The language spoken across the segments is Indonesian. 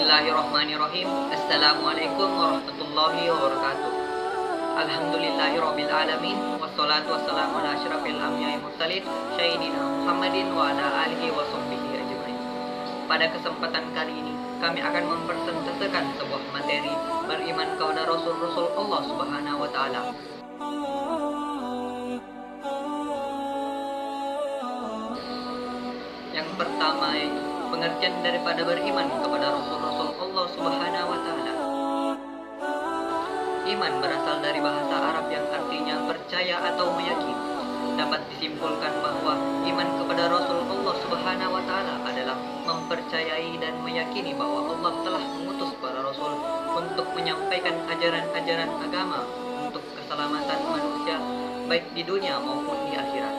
Bismillahirrahmanirrahim. Assalamualaikum warahmatullahi wabarakatuh. Alhamdulillahirabbil alamin wassalatu wassalamu ala asyrafil anbiya'i mursalin sayyidina Muhammadin wa ala alihi wa sahbihi ajmain. Pada kesempatan kali ini kami akan mempresentasikan sebuah materi beriman kepada Rasul-Rasul Allah Subhanahu wa taala. Yang pertama yaitu pengertian daripada beriman kepada Rasul-Rasul Allah Subhanahu wa taala. Iman berasal dari bahasa Arab yang artinya percaya atau meyakini. Dapat disimpulkan bahwa iman kepada Rasul Allah Subhanahu wa taala adalah mempercayai dan meyakini bahwa Allah telah mengutus para rasul untuk menyampaikan ajaran-ajaran agama untuk keselamatan manusia baik di dunia maupun di akhirat.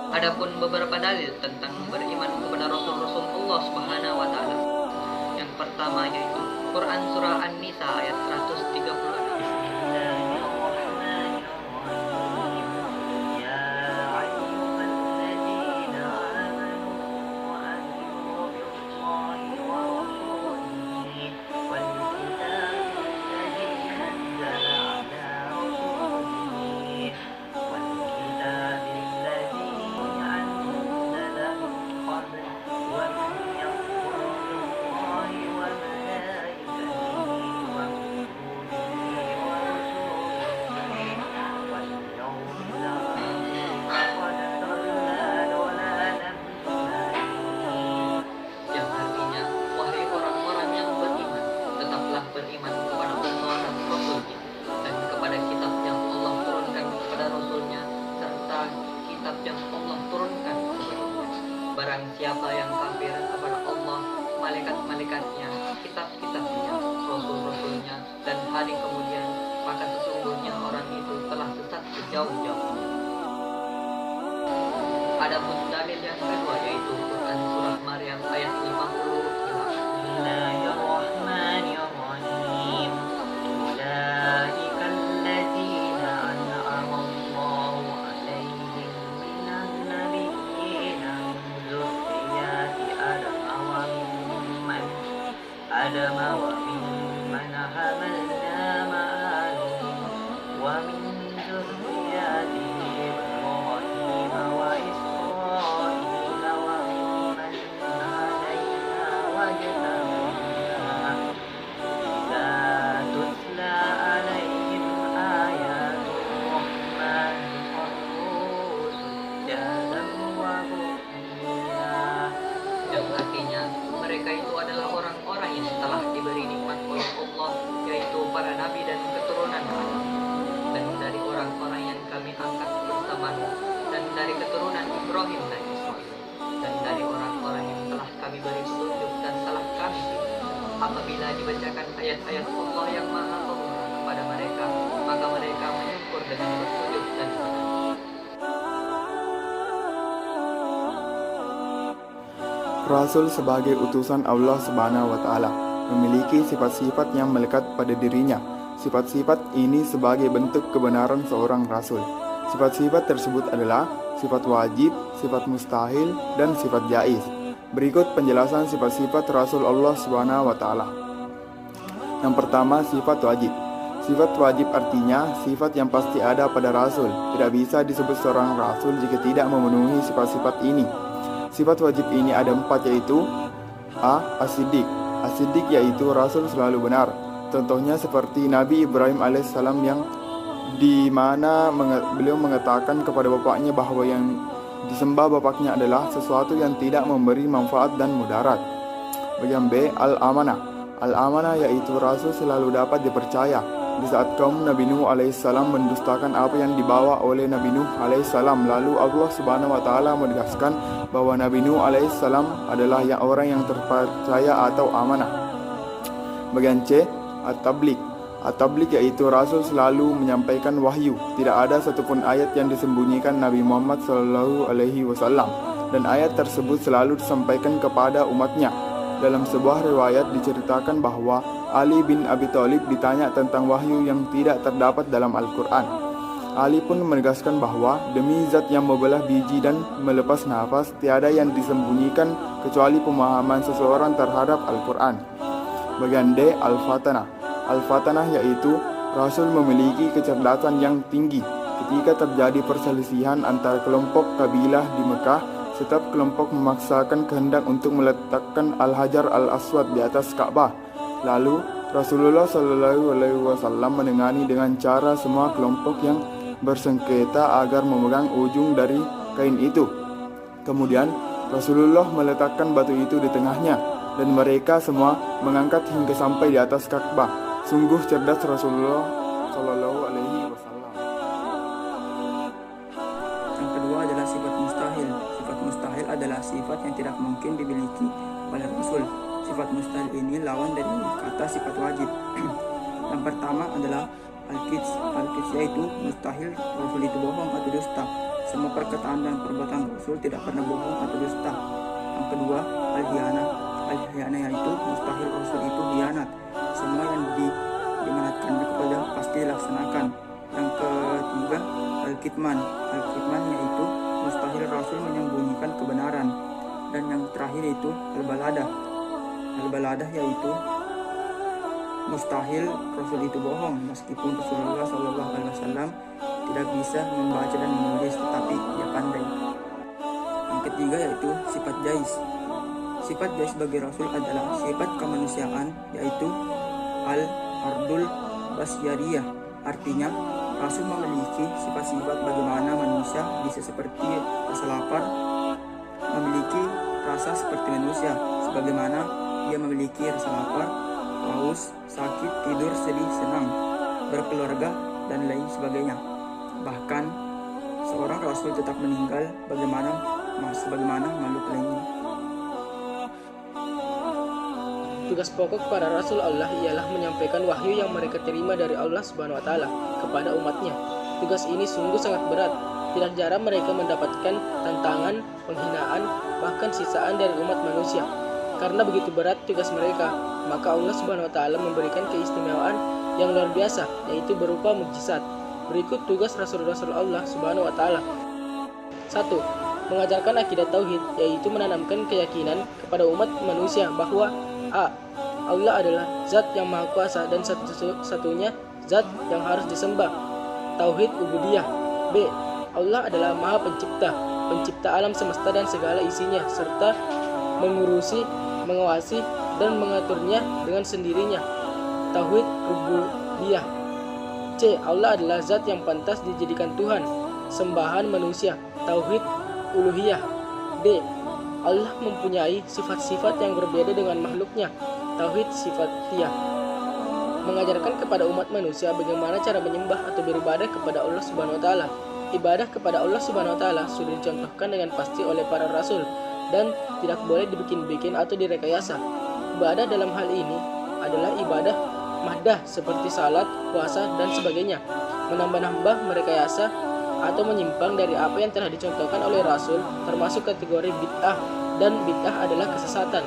Adapun beberapa dalil tentang beriman kepada Rasul-Rasul Allah Subhanahu wa taala. Yang pertama yaitu Quran surah An-Nisa ayat 136. Beriman kepada Allah dan Rasulnya dan kepada kitab yang Allah turunkan kepada Rasulnya serta kitab yang Allah turunkan sebelumnya. Barang siapa yang kafir kepada Allah, malaikat-malaikatnya, kitab-kitabnya, Rasul-Rasulnya dan hari kemudian, maka sesungguhnya orang itu telah sesat sejauh-jauhnya. Adapun dalil yang kedua yaitu Quran surah Maryam ayat 55. آدم وممن حملنا مع نوح ومن ذرية إبراهيم وإسرائيل وممن هدينا واجتبينا إذا تتلى عليهم آيات الرحمن خروا سجدا وبكيا. Yang artinya mereka itu adalah orang-orang yang telah diberi nikmat oleh Allah, yaitu para nabi dan keturunan Adam. Dan dari orang-orang yang kami angkat bersama Nuh, dan dari keturunan Ibrahim dan Ismail, dan dari orang-orang yang telah kami beri petunjuk dan telah kami pilih. Apabila dibacakan ayat-ayat Allah yang maha pemurah kepada mereka, maka mereka menyukur dengan bersujud dan menangis. Rasul sebagai utusan Allah Subhanahu wa taala memiliki sifat-sifat yang melekat pada dirinya. Sifat-sifat ini sebagai bentuk kebenaran seorang rasul. Sifat-sifat tersebut adalah sifat wajib, sifat mustahil, dan sifat jaiz. Berikut penjelasan sifat-sifat Rasul Allah Subhanahu wa taala. Yang pertama, sifat wajib. Sifat wajib artinya sifat yang pasti ada pada rasul. Tidak bisa disebut seorang rasul jika tidak memenuhi sifat-sifat ini. Sifat wajib ini ada 4 yaitu A. As-Siddiq. As-Siddiq yaitu Rasul selalu benar. Contohnya seperti Nabi Ibrahim alaihissalam yang di mana beliau mengatakan kepada bapaknya bahwa yang disembah bapaknya adalah sesuatu yang tidak memberi manfaat dan mudarat. Bagian B. Al-Amanah. Al-Amanah yaitu Rasul selalu dapat dipercaya. Di saat kaum Nabi Nuh alaihissalam mendustakan apa yang dibawa oleh Nabi Nuh alaihissalam, lalu Allah Subhanahu wa taala menegaskan bahwa Nabi Nuh alaihissalam adalah orang yang terpercaya atau amanah. Bagian C. At-Tabligh. At-Tabligh yaitu Rasul selalu menyampaikan wahyu. Tidak ada satupun ayat yang disembunyikan Nabi Muhammad SAW, dan ayat tersebut selalu disampaikan kepada umatnya. Dalam sebuah riwayat diceritakan bahwa Ali bin Abi Thalib ditanya tentang wahyu yang tidak terdapat dalam Al-Quran. Ali pun menegaskan bahwa demi zat yang membelah biji dan melepas nafas, tiada yang disembunyikan kecuali pemahaman seseorang terhadap Al-Quran. Bagian D. Al-Fatanah. Al-Fatanah yaitu Rasul memiliki kecerdasan yang tinggi. Ketika terjadi perselisihan antara kelompok kabilah di Mekah, setiap kelompok memaksakan kehendak untuk meletakkan Al-Hajar Al-Aswad di atas Ka'bah. Lalu Rasulullah SAW menengani dengan cara semua kelompok yang bersengketa agar memegang ujung dari kain itu. Kemudian Rasulullah meletakkan batu itu di tengahnya dan mereka semua mengangkat hingga sampai di atas Ka'bah. Sungguh cerdas Rasulullah SAW. Yang kedua adalah sifat mustahil. Sifat mustahil adalah sifat yang tidak mungkin dimiliki oleh Rasul. Sifat mustahil ini lawan dari kata sifat wajib. Yang pertama adalah al-kids. Al-kids yaitu mustahil Rasul itu bohong atau dusta. Semua perkataan dan perbuatan Rasul tidak pernah bohong atau dusta. Yang kedua, al-hiyanah. Al-hiyanah yaitu mustahil Rasul itu hianat. Semua yang dimanatkan kepada pasti dilaksanakan. Yang ketiga, al-kitman. Al-kitman yaitu mustahil Rasul menyembunyikan kebenaran. Dan yang terakhir itu al-baladah. Al-baladah yaitu mustahil Rasul itu bohong, meskipun Rasulullah SAW tidak bisa membaca dan menulis, tetapi ia pandai. Yang ketiga yaitu sifat jais. Sifat jais bagi Rasul adalah sifat kemanusiaan, yaitu al-ardul basyariyah. Artinya, Rasul memiliki sifat-sifat bagaimana manusia bisa seperti rasa lapar, memiliki rasa seperti manusia, sebagaimana ia memiliki rasa lapar, haus, sakit, tidur, sedih, senang, berkeluarga, dan lain sebagainya. Bahkan, seorang Rasul tetap meninggal sebagaimana makhluk lainnya. Tugas pokok para Rasul Allah ialah menyampaikan wahyu yang mereka terima dari Allah Subhanahu wa Ta'ala kepada umatnya. Tugas ini sungguh sangat berat. Tidak jarang mereka mendapatkan tantangan, penghinaan, bahkan sisaan dari umat manusia. Karena begitu berat tugas mereka, maka Allah Subhanahu wa Ta'ala memberikan keistimewaan yang luar biasa, yaitu berupa mukjizat. Berikut tugas Rasul-Rasul Allah Subhanahu wa Ta'ala. 1. Mengajarkan akidah tauhid, yaitu menanamkan keyakinan kepada umat manusia bahwa A. Allah adalah zat yang maha kuasa dan satu-satunya zat yang harus disembah. Tauhid ubudiyah. B. Allah adalah maha pencipta, pencipta alam semesta dan segala isinya, serta mengurusi, mengawasi, dan mengaturnya dengan sendirinya. Tauhid rububiyah. C. Allah adalah zat yang pantas dijadikan Tuhan, sembahan manusia. Tauhid uluhiyah. D. Allah mempunyai sifat-sifat yang berbeda dengan makhluknya. Tauhid sifatiyah. Mengajarkan kepada umat manusia bagaimana cara menyembah atau beribadah kepada Allah Subhanahu wa Ta'ala. Ibadah kepada Allah Subhanahu wa Ta'ala sudah dicontohkan dengan pasti oleh para rasul dan tidak boleh dibikin-bikin atau direkayasa. Ibadah dalam hal ini adalah ibadah mahdah seperti salat, puasa, dan sebagainya. Menambah-nambah, merekayasa, atau menyimpang dari apa yang telah dicontohkan oleh Rasul termasuk kategori bid'ah, dan bid'ah adalah kesesatan.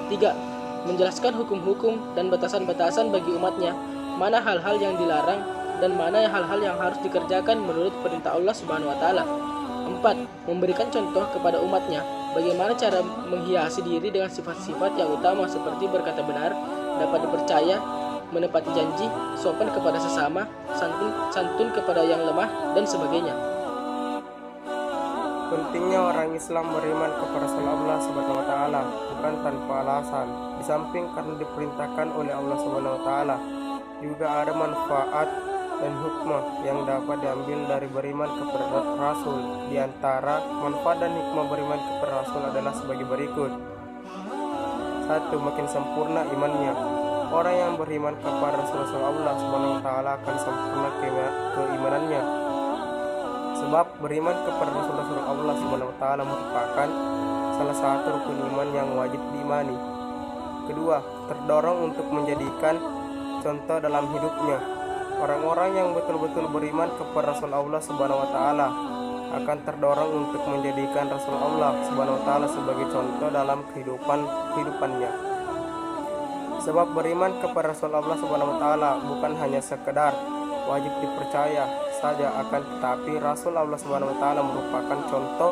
3. Menjelaskan hukum-hukum dan batasan-batasan bagi umatnya, mana hal-hal yang dilarang dan mana hal-hal yang harus dikerjakan menurut perintah Allah Subhanahu wa Ta'ala. 4. Memberikan contoh kepada umatnya bagaimana cara menghiasi diri dengan sifat-sifat yang utama seperti berkata benar, dapat dipercaya, menepati janji, sopan kepada sesama, santun kepada yang lemah, dan sebagainya. Pentingnya orang Islam beriman kepada Allah Subhanahu wa Ta'ala bukan tanpa alasan. Di samping karena diperintahkan oleh Allah Subhanahu wa Ta'ala, juga ada manfaat dan hikmah yang dapat diambil dari beriman kepada Rasul. Di antara manfaat dan hikmah beriman kepada Rasul adalah sebagai berikut. 1. Makin sempurna imannya. Orang yang beriman kepada Rasul Allah Subhanahu wa Ta'ala akan sempurna keimanannya. Sebab beriman kepada Rasul Allah Subhanahu wa Ta'ala merupakan salah satu rukun iman yang wajib diimani. Kedua, terdorong untuk menjadikan contoh dalam hidupnya. Orang-orang yang betul-betul beriman kepada Rasul Allah Subhanahu wa Ta'ala akan terdorong untuk menjadikan Rasul Allah Subhanahu wa Ta'ala sebagai contoh dalam kehidupannya. Sebab beriman kepada Rasul Allah Subhanahu wa Ta'ala bukan hanya sekedar wajib dipercaya saja, akan tetapi Rasul Allah Subhanahu wa Ta'ala merupakan contoh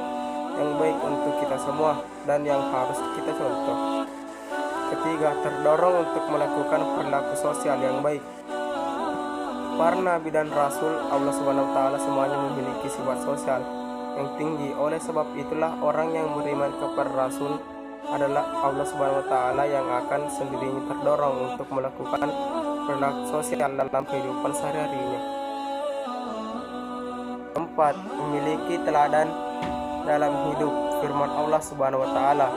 yang baik untuk kita semua dan yang harus kita contoh. ketiga, terdorong untuk melakukan perilaku sosial yang baik. Para nabi dan rasul Allah Subhanahu wa taala semuanya memiliki sifat sosial yang tinggi. Oleh sebab itulah orang yang beriman kepada rasul adalah Allah Subhanahu wa taala yang akan sendirinya terdorong untuk melakukan perilaku sosial dalam kehidupan sehari-harinya. 4. Memiliki teladan dalam hidup. Firman Allah Subhanahu wa taala,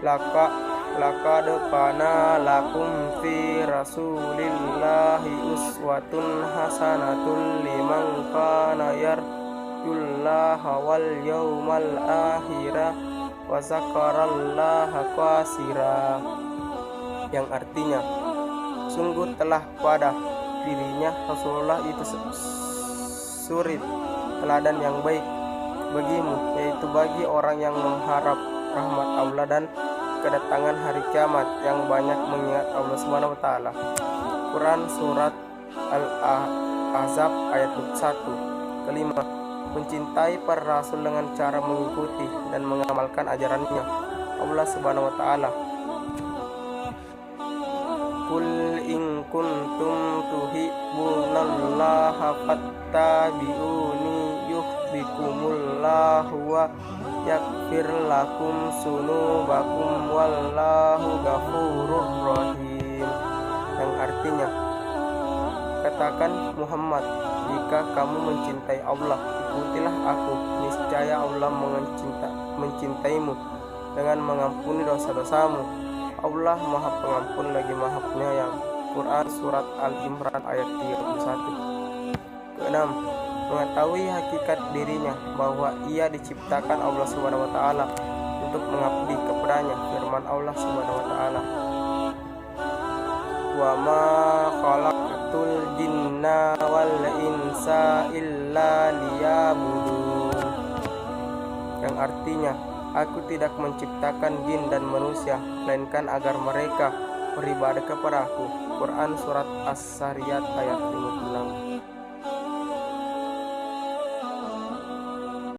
Laqad kana lakum fi rasulillahi uswatun hasanatun liman kana yarjullaha wal yawmal akhira wa zakarallaha katsira. Yang artinya, sungguh telah pada dirinya Rasulullah itu suri teladan yang baik bagimu, yaitu bagi orang yang mengharap rahmat Allah dan kedatangan hari kiamat, yang banyak mengingat Allah Subhanahu wa taala. Quran surat Al-Ahzab ayat 1. Kelima, mencintai para rasul dengan cara mengikuti dan mengamalkan ajarannya. Allah Subhanahu wa taala, Qul in kuntum tuhibbunallaha fattabi'uni yuhibbukumullahu wa yaghfir lakum sunubakum wallahu ghafurur rahim. Yang artinya, katakan Muhammad, jika kamu mencintai Allah, ikutilah aku, niscaya Allah mencintaimu dengan mengampuni dosa-dosamu. Allah Maha Pengampun lagi Maha Penyayang. Quran surat Al-Imran ayat 31. Keenam, mengetahui hakikat dirinya bahwa ia diciptakan Allah Subhanahu wa taala untuk mengabdi kepadanya. Firman Allah Subhanahu wa taala, Wa ma khalaqtul jinna wal insa illa liya'budun. Yang artinya, aku tidak menciptakan jin dan manusia melainkan agar mereka beribadah kepada aku. Quran surat As-Sariyat ayat 15.